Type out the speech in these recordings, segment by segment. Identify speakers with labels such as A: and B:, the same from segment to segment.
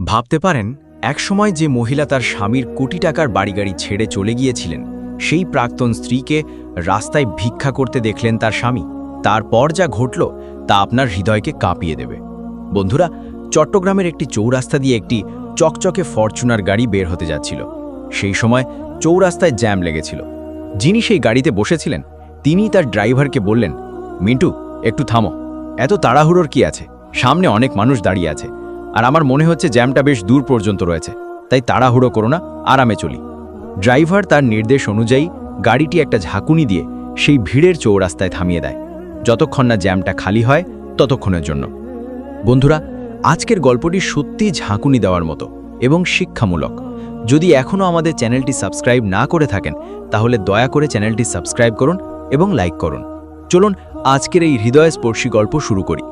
A: ভাবতে পারেন একসময় যে মহিলা তার স্বামীর কোটি টাকার বাড়িগাড়ি ছেড়ে চলে গিয়েছিলেন, সেই প্রাক্তন স্ত্রীকে রাস্তায় ভিক্ষা করতে দেখলেন তার স্বামী। তারপর যা ঘটল তা আপনার হৃদয়কে কাঁপিয়ে দেবে। বন্ধুরা, চট্টগ্রামের একটি চৌরাস্তা দিয়ে একটি চকচকে ফরচুনার গাড়ি বের হতে যাচ্ছিল। সেই সময় চৌরাস্তায় জ্যাম লেগেছিল। যিনি সেই গাড়িতে বসেছিলেন তিনি তার ড্রাইভারকে বললেন, মিন্টু, একটু থামো, এত তাড়াহুড়োর কি আছে? সামনে অনেক মানুষ দাঁড়িয়ে আছে, আর আমার মনে হচ্ছে জ্যামটা বেশ দূর পর্যন্ত রয়েছে, তাই তাড়াহুড়ো করো না, আরামে চলি। ড্রাইভার তার নির্দেশ অনুযায়ী গাড়িটি একটা ঝাঁকুনি দিয়ে সেই ভিড়ের চৌরাস্তায় থামিয়ে দেয়, যতক্ষণ না জ্যামটা খালি হয় ততক্ষণের জন্য। বন্ধুরা, আজকের গল্পটি সত্যিই ঝাঁকুনি দেওয়ার মতো এবং শিক্ষামূলক। যদি এখনও আমাদের চ্যানেলটি সাবস্ক্রাইব না করে থাকেন তাহলে দয়া করে চ্যানেলটি সাবস্ক্রাইব করুন এবং লাইক করুন। চলুন আজকের এই হৃদয়স্পর্শী গল্প শুরু করি।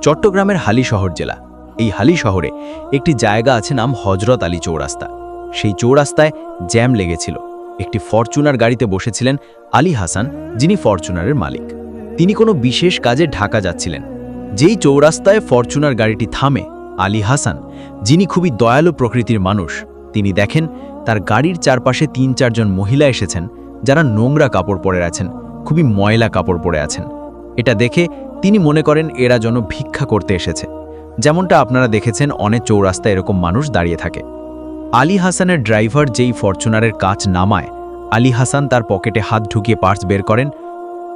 A: চট্টগ্রামের হালিশহর জেলা, এই হালি শহরে একটি জায়গা আছে, নাম হজরত আলী চৌরাস্তা। সেই চৌরাস্তায় জ্যাম লেগেছিল। একটি ফরচুনার গাড়িতে বসেছিলেন আলী হাসান, যিনি ফরচুনারের মালিক। তিনি কোনো বিশেষ কাজে ঢাকা যাচ্ছিলেন। যেই চৌরাস্তায় ফরচুনার গাড়িটি থামে, আলী হাসান, যিনি খুবই দয়ালু প্রকৃতির মানুষ, তিনি দেখেন তার গাড়ির চারপাশে ৩-৪ জন মহিলা এসেছেন, যারা নোংরা কাপড় পরে আছেন, খুবই ময়লা কাপড় পরে আছেন। এটা দেখে তিনি মনে করেন এরা যেন ভিক্ষা করতে এসেছে। যেমনটা আপনারা দেখেছেন অনেক চৌরাস্তায় এরকম মানুষ দাঁড়িয়ে থাকে। আলী হাসানের ড্রাইভার যেই ফরচুনারের কাঁচ নামায়, আলী হাসান তার পকেটে হাত ঢুকিয়ে পার্স বের করেন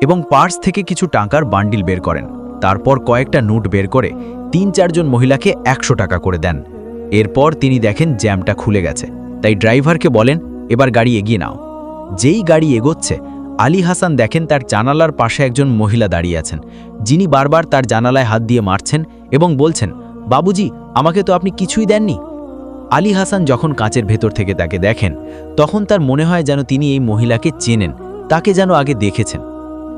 A: এবং পার্স থেকে কিছু টাকার বান্ডিল বের করেন। তারপর কয়েকটা নোট বের করে ৩-৪ জন মহিলাকে ১০০ টাকা করে দেন। এরপর তিনি দেখেন জ্যামটা খুলে গেছে, তাই ড্রাইভারকে বলেন, এবার গাড়ি এগিয়ে নাও। যেই গাড়ি এগোচ্ছে, আলী হাসান দেখেন তার জানালার পাশে একজন মহিলা দাঁড়িয়ে আছেন, যিনি বারবার তার জানালায় হাত দিয়ে মারছেন এবং বলছেন, বাবুজি, আমাকে তো আপনি কিছুই দেননি। আলী হাসান যখন কাঁচের ভেতর থেকে তাকে দেখেন, তখন তার মনে হয় যেন তিনি এই মহিলাকে চেনেন, তাকে যেন আগে দেখেছেন।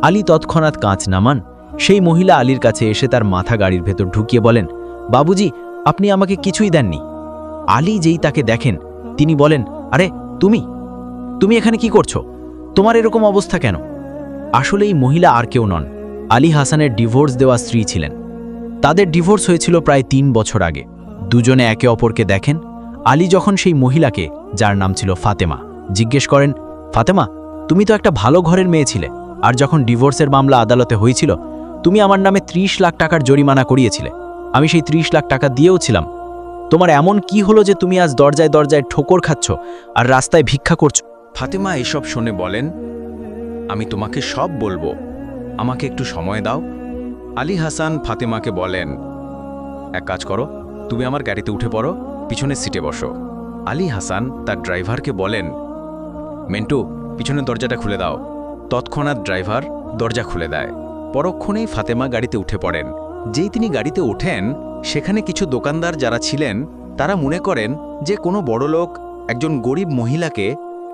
A: আলী তৎক্ষণাৎ কাঁচ নামান। সেই মহিলা আলীর কাছে এসে তার মাথা গাড়ির ভেতর ঢুকিয়ে বলেন, বাবুজি, আপনি আমাকে কিছুই দেননি। আলী যেই তাকে দেখেন, তিনি বলেন, আরে তুমি এখানে কি করছো? তোমার এরকম অবস্থা কেন? আসলে এই মহিলা আর কেউ নন, আলী হাসানের ডিভোর্স দেওয়া স্ত্রী ছিলেন। তাদের ডিভোর্স হয়েছিল প্রায় ৩ বছর আগে। দুজনে একে অপরকে দেখেন। আলী যখন সেই মহিলাকে, যার নাম ছিল ফাতেমা, জিজ্ঞেস করেন, ফাতেমা, তুমি তো একটা ভালো ঘরের মেয়ে ছিলে, আর যখন ডিভোর্সের মামলা আদালতে হয়েছিল তুমি আমার নামে ৩০ লাখ টাকার জরিমানা করিয়েছিলে। আমি সেই ৩০ লাখ টাকা দিয়েও ছিলাম। তোমার এমন কি হলো যে তুমি আজ দরজায় দরজায় ঠোকর খাচ্ছ আর রাস্তায় ভিক্ষা করছো?
B: ফাতেমা এসব শুনে বলেন, আমি তোমাকে সব বলবো, আমাকে একটু সময় দাও। আলী হাসান ফাতেমাকে বলেন, এক কাজ করো, তুমি আমার গাড়িতে উঠে পড়ো, পিছনের সিটে বসো। আলী হাসান তার ড্রাইভারকে বলেন, মিন্টু, পিছনের দরজাটা খুলে দাও। তৎক্ষণাৎ ড্রাইভার দরজা খুলে দেয়। পরক্ষণেই ফাতেমা গাড়িতে উঠে পড়েন। যেই তিনি গাড়িতে ওঠেন, সেখানে কিছু দোকানদার যারা ছিলেন তারা মনে করেন যে কোনো বড়লোক একজন গরিব মহিলাকে,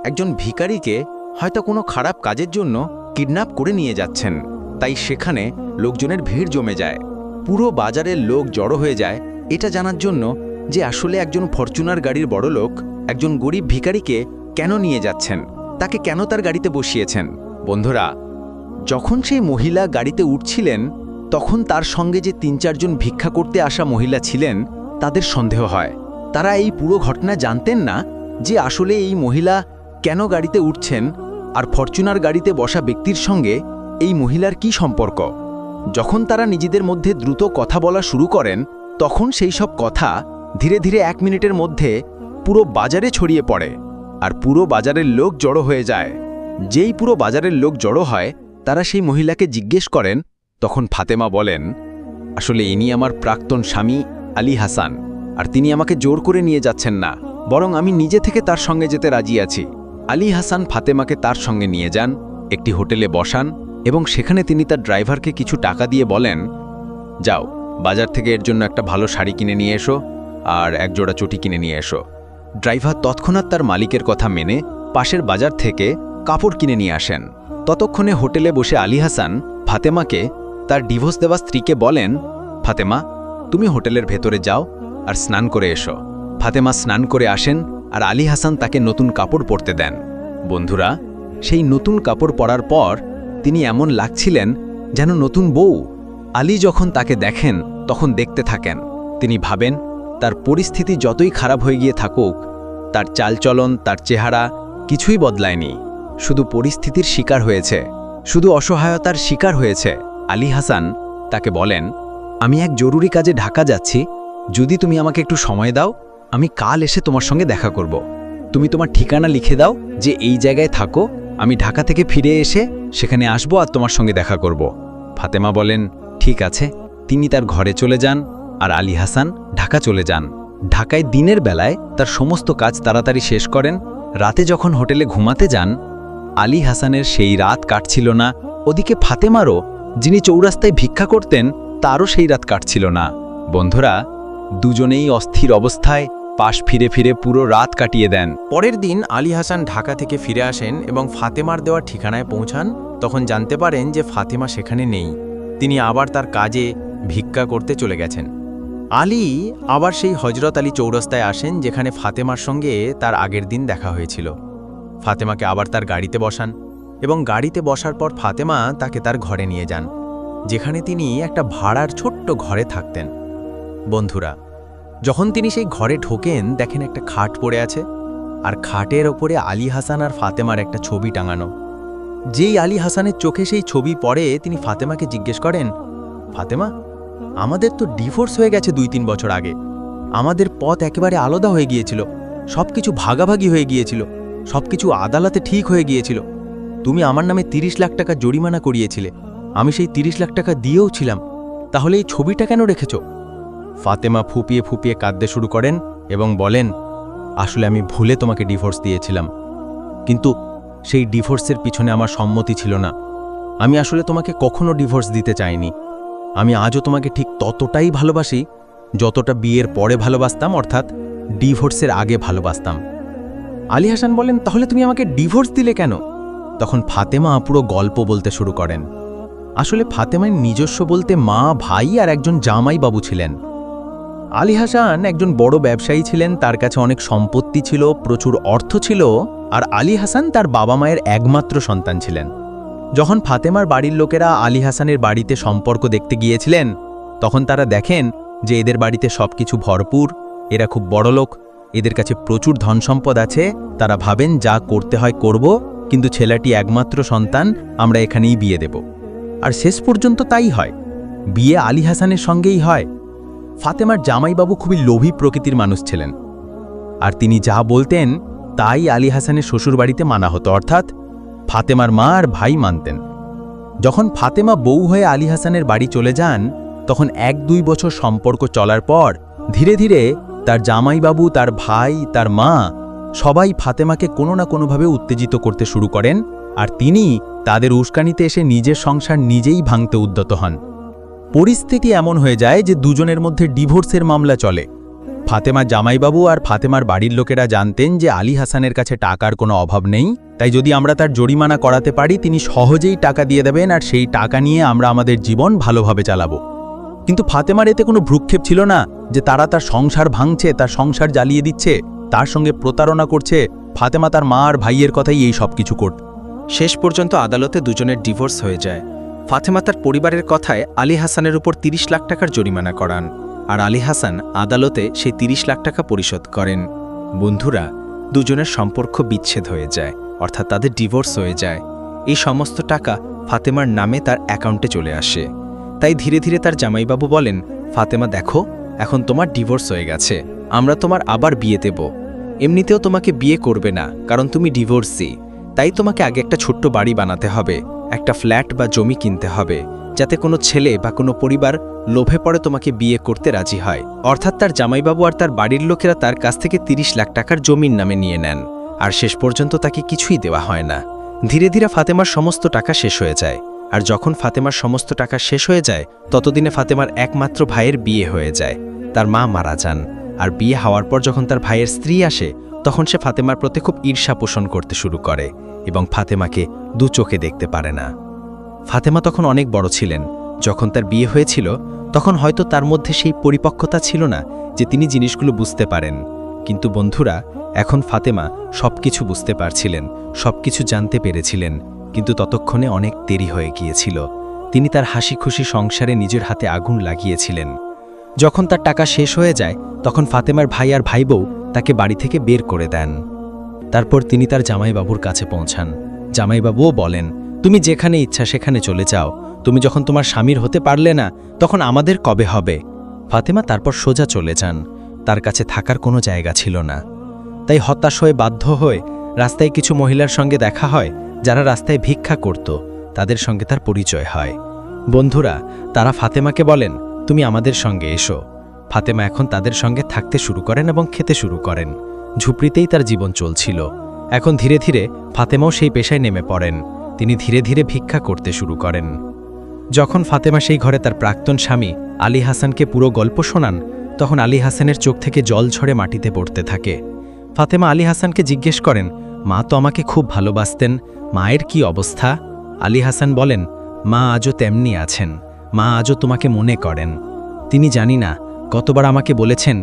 B: একজন ভিখারিকে হয়তো কোনো খারাপ কাজের জন্য কিডন্যাপ করে নিয়ে যাচ্ছেন। তাই সেখানে লোকজনের ভিড় জমে যায়। পুরো বাজারের লোক জড়ো হয়ে যায় এটা জানার জন্য যে আসলে একজন ফরচুনার গাড়ির বড়লোক একজন গরিব ভিখারিকে কেন নিয়ে যাচ্ছেন, তাকে কেন তার গাড়িতে বসিয়েছেন। বন্ধুরা, যখন সেই মহিলা গাড়িতে উঠছিলেন, তখন তার সঙ্গে যে ৩-৪ জন ভিক্ষা করতে আসা মহিলা ছিলেন তাদের সন্দেহ হয়। তারা এই পুরো ঘটনা জানতেন না যে আসলে এই মহিলা কেন গাড়িতে উঠছেন আর ফরচুনার গাড়িতে বসা ব্যক্তির সঙ্গে এই মহিলার কি সম্পর্ক। যখন তারা নিজেদের মধ্যে দ্রুত কথা বলা শুরু করেন, তখন সেই সব কথা ধীরে ধীরে ১ মিনিটের মধ্যে পুরো বাজারে ছড়িয়ে পড়ে আর পুরো বাজারের লোক জড়ো হয়ে যায়। যেই পুরো বাজারের লোক জড়ো হয়, তারা সেই মহিলাকে জিজ্ঞেস করেন। তখন ফাতেমা বলেন, আসলে ইনি আমার প্রাক্তন স্বামী আলী হাসান, আর তিনি আমাকে জোর করে নিয়ে যাচ্ছেন না, বরং আমি নিজে থেকে তার সঙ্গে যেতে রাজি আছি। আলী হাসান ফাতেমাকে তার সঙ্গে নিয়ে যান, একটি হোটেলে বসান এবং সেখানে তিনি তার ড্রাইভারকে কিছু টাকা দিয়ে বলেন, যাও, বাজার থেকে এর জন্য একটা ভালো শাড়ি কিনে নিয়ে এসো আর এক জোড়া চটি কিনে নিয়ে এসো। ড্রাইভার তৎক্ষণাৎ তার মালিকের কথা মেনে পাশের বাজার থেকে কাপড় কিনে নিয়ে আসেন। ততক্ষণে হোটেলে বসে আলী হাসান ফাতেমাকে, তার ডিভোর্স দেওয়া স্ত্রীকে বলেন, ফাতেমা, তুমি হোটেলের ভেতরে যাও আর স্নান করে এসো। ফাতেমা স্নান করে আসেন আর আলী হাসান তাকে নতুন কাপড় পরতে দেন। বন্ধুরা, সেই নতুন কাপড় পরার পর তিনি এমন লাগছিলেন যেন নতুন বউ। আলী যখন তাকে দেখেন তখন দেখতে থাকেন। তিনি ভাবেন
A: তার পরিস্থিতি যতই খারাপ হয়ে গিয়ে থাকুক, তার চালচলন, তার চেহারা কিছুই বদলায়নি। শুধু পরিস্থিতির শিকার হয়েছে, শুধু অসহায়তার শিকার হয়েছে। আলী হাসান তাকে বলেন, আমি এক জরুরি কাজে ঢাকা যাচ্ছি, যদি তুমি আমাকে একটু সময় দাও, আমি কাল এসে তোমার সঙ্গে দেখা করব। তুমি তোমার ঠিকানা লিখে দাও যে এই জায়গায় থাকো, আমি ঢাকা থেকে ফিরে এসে সেখানে আসবো আর তোমার সঙ্গে দেখা করব। ফাতেমা বলেন, ঠিক আছে। তিনি তার ঘরে চলে যান আর আলী হাসান ঢাকা চলে যান। ঢাকায় দিনের বেলায় তার সমস্ত কাজ তাড়াতাড়ি শেষ করেন। রাতে যখন হোটেলে ঘুমাতে যান, আলী হাসানের সেই রাত কাটছিল না। ওদিকে ফাতেমারও, যিনি চৌরাস্তায় ভিক্ষা করতেন, তারও সেই রাত কাটছিল না। বন্ধুরা, দুজনেই অস্থির অবস্থায় পাশ ফিরে ফিরে পুরো রাত কাটিয়ে দেন।
B: পরের দিন আলী হাসান ঢাকা থেকে ফিরে আসেন এবং ফাতেমার দেওয়া ঠিকানায় পৌঁছান। তখন জানতে পারেন যে ফাতেমা সেখানে নেই, তিনি আবার তার কাজে ভিক্ষা করতে চলে গেছেন। আলী আবার সেই হজরত আলী চৌরাস্তায় আসেন যেখানে ফাতেমার সঙ্গে তার আগের দিন দেখা হয়েছিল। ফাতেমাকে আবার তার গাড়িতে বসান এবং গাড়িতে বসার পর ফাতেমা তাকে তার ঘরে নিয়ে যান, যেখানে তিনি একটা ভাড়ার ছোট্ট ঘরে থাকতেন। বন্ধুরা, যখন তিনি সেই ঘরে ঢোকেন, দেখেন একটা খাট পড়ে আছে আর খাটের ওপরে আলী হাসান আর ফাতেমার একটা ছবি টাঙানো। যেই আলী হাসানের চোখে সেই ছবি পড়ে, তিনি ফাতেমাকে জিজ্ঞেস করেন, ফাতেমা, আমাদের তো ডিভোর্স হয়ে গেছে 2-3 বছর আগে। আমাদের পথ একেবারে আলাদা হয়ে গিয়েছিল, সবকিছু ভাগাভাগি হয়ে গিয়েছিল, সবকিছু আদালতে ঠিক হয়ে গিয়েছিল। তুমি আমার নামে 30 লাখ টাকা জরিমানা করিয়েছিলে, আমি সেই 30 লাখ টাকা দিয়েও ছিলাম, তাহলে এই ছবিটা কেন রেখেছ? ফাতেমা ফুপিয়ে ফুপিয়ে কাঁদতে শুরু করেন এবং বলেন, আসলে আমি ভুলে তোমাকে ডিভোর্স দিয়েছিলাম, কিন্তু সেই ডিভোর্সের পিছনে আমার সম্মতি ছিল না। আমি আসলে তোমাকে কখনো ডিভোর্স দিতে চাইনি। আমি আজও তোমাকে ঠিক ততটাই ভালোবাসি যতটা বিয়ের পরে ভালোবাসতাম, অর্থাৎ ডিভোর্সের আগে ভালোবাসতাম। আলী হাসান বলেন, তাহলে তুমি আমাকে ডিভোর্স দিলে কেন? তখন ফাতেমা পুরো গল্প বলতে শুরু করেন। আসলে ফাতেমার নিজস্ব বলতে মা, ভাই আর একজন জামাই বাবু ছিলেন। আলী হাসান একজন বড় ব্যবসায়ী ছিলেন, তার কাছে অনেক সম্পত্তি ছিল, প্রচুর অর্থ ছিল, আর আলী হাসান তার বাবা মায়ের একমাত্র সন্তান ছিলেন। যখন ফাতেমার বাড়ির লোকেরা আলী হাসানের বাড়িতে সম্পর্ক দেখতে গিয়েছিলেন, তখন তারা দেখেন যে এদের বাড়িতে সবকিছু ভরপুর, এরা খুব বড়লোক, এদের কাছে প্রচুর ধনসম্পদ আছে। তারা ভাবেন যা করতে হয় করব, কিন্তু ছেলেটি একমাত্র সন্তান, আমরা এখানেই বিয়ে দেব। আর শেষ পর্যন্ত তাই হয়, বিয়ে আলী হাসানের সঙ্গেই হয়। ফাতেমার জামাইবাবু খুবই লোভী প্রকৃতির মানুষ ছিলেন, আর তিনি যা বলতেন তাই আলী হাসানের শ্বশুরবাড়িতে মানা হতো, অর্থাৎ ফাতেমার মা আর ভাই মানতেন। যখন ফাতেমা বউ হয়ে আলী হাসানের বাড়ি চলে যান, তখন 1-2 বছর সম্পর্ক চলার পর ধীরে ধীরে তার জামাইবাবু, তার ভাই, তার মা সবাই ফাতেমাকে কোনো না কোনোভাবে উত্তেজিত করতে শুরু করেন, আর তিনি তাদের উস্কানিতে এসে নিজের সংসার নিজেই ভাঙতে উদ্যত হন। পরিস্থিতি এমন হয়ে যায় যে দুজনের মধ্যে ডিভোর্সের মামলা চলে। ফাতেমার জামাইবাবু আর ফাতেমার বাড়ির লোকেরা জানতেন যে আলী হাসানের কাছে টাকার কোনো অভাব নেই, তাই যদি আমরা তার জরিমানা করাতে পারি, তিনি সহজেই টাকা দিয়ে দেবেন আর সেই টাকা নিয়ে আমরা আমাদের জীবন ভালোভাবে চালাবো। কিন্তু ফাতেমার এতে কোনো ভ্রুক্ষেপ ছিল না যে তারা তার সংসার ভাঙছে, তার সংসার জ্বালিয়ে দিচ্ছে, তার সঙ্গে প্রতারণা করছে। ফাতেমা তার মা আর ভাইয়ের কথাই এই সব কিছু করত। শেষ পর্যন্ত আদালতে দুজনের ডিভোর্স হয়ে যায়। ফাতেমা তার পরিবারের কথায় আলী হাসানের উপর 30 লাখ টাকার জরিমানা করান, আর আলী হাসান আদালতে সেই 30 লাখ টাকা পরিশোধ করেন। বন্ধুরা, দুজনের সম্পর্ক বিচ্ছেদ হয়ে যায়, অর্থাৎ তাদের ডিভোর্স হয়ে যায়। এই সমস্ত টাকা ফাতেমার নামে তার অ্যাকাউন্টে চলে আসে। তাই ধীরে ধীরে তার জামাইবাবু বলেন, ফাতেমা দেখো, এখন তোমার ডিভোর্স হয়ে গেছে, আমরা তোমার আবার বিয়ে দেব। এমনিতেও তোমাকে বিয়ে করবে না, কারণ তুমি ডিভোর্সি। তাই তোমাকে আগে একটা ছোট্ট বাড়ি বানাতে হবে, একটা ফ্ল্যাট বা জমি কিনতে হবে, যাতে কোনো ছেলে বা কোনো পরিবার লোভে পড়ে তোমাকে বিয়ে করতে রাজি হয়। অর্থাৎ তার জামাইবাবু আর তার বাড়ির লোকেরা তার কাছ থেকে 30 লাখ টাকার জমির নামে নিয়ে নেন, আর শেষ পর্যন্ত তাকে কিছুই দেওয়া হয় না। ধীরে ধীরে ফাতেমার সমস্ত টাকা শেষ হয়ে যায়, আর যখন ফাতেমার সমস্ত টাকা শেষ হয়ে যায়, ততদিনে ফাতেমার একমাত্র ভাইয়ের বিয়ে হয়ে যায়। তার মা মারা যান, আর বিয়ে হওয়ার পর যখন তার ভাইয়ের স্ত্রী আসে, তখন সে ফাতেমার প্রতি খুব ঈর্ষা পোষণ করতে শুরু করে এবং ফাতেমাকে দু চোখে দেখতে পারে না। ফাতেমা তখন অনেক বড় ছিলেন। যখন তার বিয়ে হয়েছিল, তখন হয়তো তার মধ্যে সেই পরিপক্কতা ছিল না যে তিনি জিনিসগুলো বুঝতে পারেন। কিন্তু বন্ধুরা, এখন ফাতেমা সবকিছু বুঝতে পারছিলেন, সবকিছু জানতে পেরেছিলেন, কিন্তু ততক্ষণে অনেক দেরি হয়ে গিয়েছিল। তিনি তার হাসি খুশি সংসারে নিজের হাতে আগুন লাগিয়েছিলেন।
A: যখন তার টাকা শেষ হয়ে যায় তখন ফাতেমার ভাই আর ভাই বউ তাকে বাড়ি থেকে বের করে দেন। তারপর তিনি তার জামাইবাবুর কাছে পৌঁছান। জামাইবাবুও বলেন, তুমি যেখানে ইচ্ছা সেখানে চলে যাও, তুমি যখন তোমার স্বামীর হতে পারলে না তখন আমাদের কবে হবে? ফাতেমা তারপর সোজা চলে যান। তার কাছে থাকার কোনো জায়গা ছিল না। তাই হতাশ হয়ে বাধ্য হয়ে রাস্তায় কিছু মহিলার সঙ্গে দেখা হয় যারা রাস্তায় ভিক্ষা করত। তাদের সঙ্গে তার পরিচয় হয়। বন্ধুরা তারা ফাতেমাকে বলেন, তুমি আমাদের সঙ্গে এসো। ফাতেমা এখন তাদের সঙ্গে থাকতে শুরু করেন এবং খেতে শুরু করেন। ঝুপড়িতেই তার জীবন চলছিল। এখন ধীরে ধীরে ফাতেমাও সেই পেশায় নেমে পড়েন। তিনি ধীরে ধীরে ভিক্ষা করতে শুরু করেন। যখন ফাতেমা সেই ঘরে তার প্রাক্তন স্বামী আলী হাসানকে পুরো গল্প শোনান তখন আলী হাসানের চোখ থেকে জল ঝরে মাটিতে পড়তে থাকে। ফাতেমা আলী হাসানকে জিজ্ঞেস করেন, মা তো আমাকে খুব ভালোবাসতেন, মায়ের কি অবস্থা? আলী হাসান বলেন, মা আজও তেমনি আছেন, মা আজও তোমাকে মনে করেন। তিনি জানি না কতবার আমাকে বলেছেন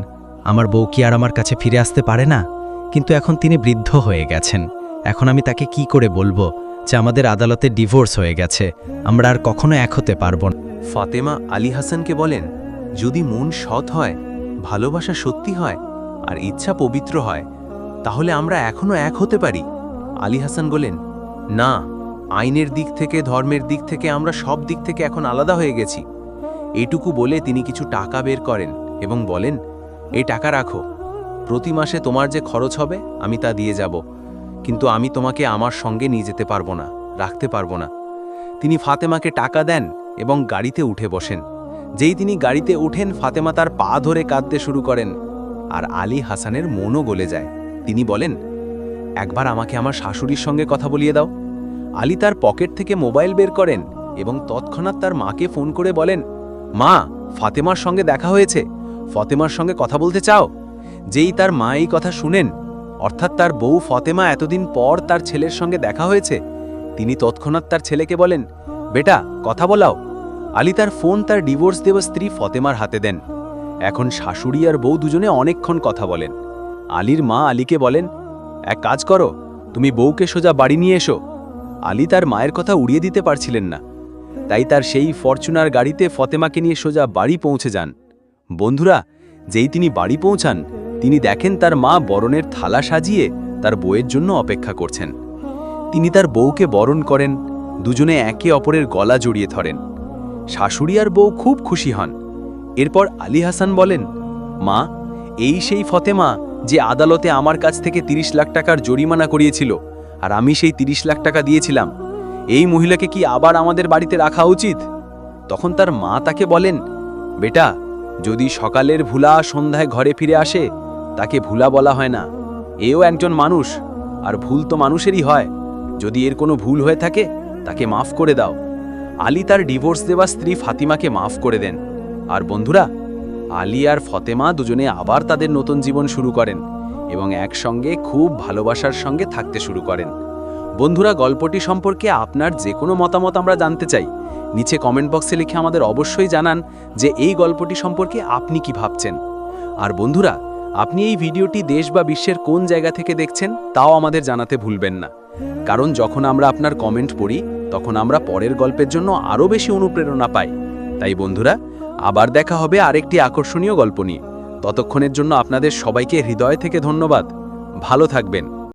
A: আমার বউ কি আর আমার কাছে ফিরে আসতে পারে না, কিন্তু এখন তিনি বৃদ্ধ হয়ে গেছেন। এখন আমি তাকে কি করে বলবো যে আমাদের আদালতে ডিভোর্স হয়ে গেছে, আমরা আর কখনো এক হতে পারব না।
B: ফাতেমা আলী হাসানকে বলেন, যদি মন সৎ হয়, ভালোবাসা সত্যি হয় আর ইচ্ছা পবিত্র হয় তাহলে আমরা এখনো এক হতে পারি। আলী হাসান বলেন, না, আইনের দিক থেকে ধর্মের দিক থেকে আমরা সব দিক থেকে এখন আলাদা হয়ে গেছি। এইটুকু বলে তিনি কিছু টাকা বের করেন এবং বলেন, এই টাকা রাখো, প্রতি মাসে তোমার যে খরচ হবে আমি তা দিয়ে যাব, কিন্তু আমি তোমাকে আমার সঙ্গে নিয়ে যেতে পারবো না, রাখতে পারবো না। তিনি ফাতেমাকে টাকা দেন এবং গাড়িতে উঠে বসেন। যেই তিনি গাড়িতে উঠেন ফাতেমা তার পা ধরে কাঁদতে শুরু করেন আর আলী হাসানের মনও গলে যায়। তিনি বলেন, একবার আমাকে আমার শাশুড়ির সঙ্গে কথা বলিয়ে দাও। আলী তার পকেট থেকে মোবাইল বের করেন এবং তৎক্ষণাৎ তার মাকে ফোন করে বলেন, মা, ফাতেমার সঙ্গে দেখা হয়েছে, ফাতেমার সঙ্গে কথা বলতে চাও? যেই তার মা এই কথা শুনেন, অর্থাৎ তার বউ ফাতেমা এতদিন পর তার ছেলের সঙ্গে দেখা হয়েছে, তিনি তৎক্ষণাৎ তার ছেলেকে বলেন, বেটা কথা বলাও। আলী তার ফোন তার ডিভোর্স দেওয়া স্ত্রী ফাতেমার হাতে দেন। এখন শাশুড়ি আর বউ দুজনে অনেকক্ষণ কথা বলেন। আলীর মা আলীকে বলেন, এক কাজ করো, তুমি বউকে সোজা বাড়ি নিয়ে এসো। আলী তার মায়ের কথা উড়িয়ে দিতে পারছিলেন না, তাই তার সেই ফরচুনার গাড়িতে ফাতেমাকে নিয়ে সোজা বাড়ি পৌঁছে যান। বন্ধুরা, যেই তিনি বাড়ি পৌঁছান তিনি দেখেন তার মা বরণের থালা সাজিয়ে তার বউয়ের জন্য অপেক্ষা করছেন। তিনি তার বউকে বরণ করেন, দুজনে একে অপরের গলা জড়িয়ে ধরেন। শাশুড়ি আর বউ খুব খুশি হন। এরপর আলী হাসান বলেন, মা, এই সেই ফাতেমা যে আদালতে আমার কাছ থেকে 30 লাখ টাকার জরিমানা করিয়েছিল আর আমি সেই 30 লাখ টাকা দিয়েছিলাম। এই মহিলাকে কি আবার আমাদের বাড়িতে রাখা উচিত? তখন তার মা তাকে বলেন, বেটা, যদি সকালের ভুলা সন্ধ্যায় ঘরে ফিরে আসে তাকে ভুলা বলা হয় না, এও একজন মানুষ, আর ভুল তো মানুষেরই হয়। যদি এর কোনো ভুল হয়ে থাকে তাকে মাফ করে দাও। আলী তার ডিভোর্স দেওয়া স্ত্রী ফাতিমাকে মাফ করে দেন। আর বন্ধুরা, আলী আর ফাতেমা দুজনে আবার তাদের নতুন জীবন শুরু করেন এবং একসঙ্গে খুব ভালোবাসার সঙ্গে থাকতে শুরু করেন। বন্ধুরা, গল্পটি সম্পর্কে আপনার যে কোনো মতামত আমরা জানতে চাই। নিচে কমেন্ট বক্সে লিখে আমাদের অবশ্যই জানান যে এই গল্পটি সম্পর্কে আপনি কি ভাবছেন। আর বন্ধুরা, আপনি এই ভিডিওটি দেশ বা বিশ্বের কোন জায়গা থেকে দেখছেন তাও আমাদের জানাতে ভুলবেন না, কারণ যখন আমরা আপনার কমেন্ট পড়ি তখন আমরা পরের গল্পের জন্য আরও বেশি অনুপ্রেরণা পাই। তাই বন্ধুরা, আবার দেখা হবে আরেকটি আকর্ষণীয় গল্প নিয়ে। ততক্ষণের জন্য আপনাদের সবাইকে হৃদয় থেকে ধন্যবাদ। ভালো থাকবেন।